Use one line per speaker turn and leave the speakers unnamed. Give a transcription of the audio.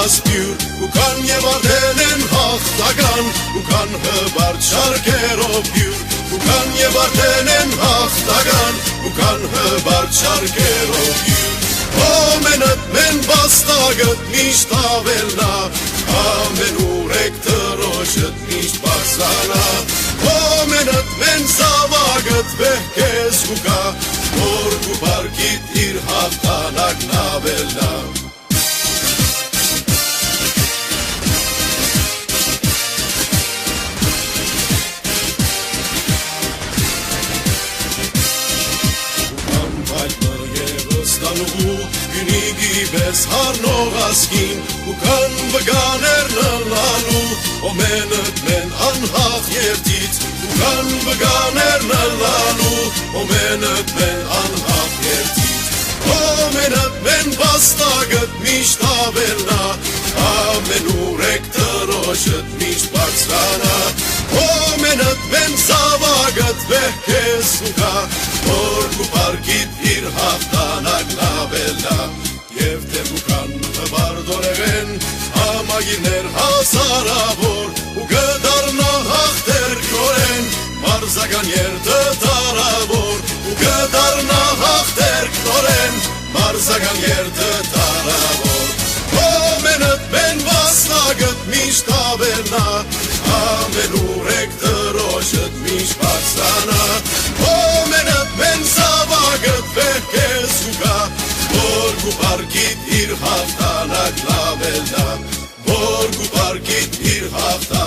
ասպյուր ու կան եւ արդեն են հաղթական ու կան հբարդ շարքերով հյուր ու կան եւ արդեն են հաղթական ու կան հբարդ շարքերով հյուր Ամենըտ մեն բաստագըտ միշտ ավելնա Ամեն ուրեք տրոշըտ միշտ բարձանա Ամենըտ մեն զավագըտ վեհկես կուկա Որ կուպարկիտ իր հաղթանակն ավելնա Գնիգի բես հարնող ասկին ու կան վգաներն լալու Օմենըտ մեն անհաղ երդից ու կան վգաներն լալու Օմենըտ մեն անհաղ երդից Օմենըտ մեն բաստագըտ միշտ ավելնա Ամեն ուրեք տրոշըտ միշտ բարձրանա Օմենըտ մեն զավագըտ վեհկես ու կա Որ կուպարկիտ իր հաղթանակն ավելնա Եվ թեպուկան հբարդորեղեն Համագիրներ հասարավոր ու գդարնա հաղթեր կորեն Մարզական երդը տարավոր ու գդարնա հաղթեր կորեն Մարզական երդը տարավոր Ամենըտ մեն վաստագըտ միշտ ավելնա Ամեն ուրեք տրոշըտ միշտ բարձրանա Ամենըտ մեն զավագըտ վեհկես կուկա Որ կուպարկիտ իր հաղթանակ լավելնա Որ կուպարկիտ իր հաղթանակ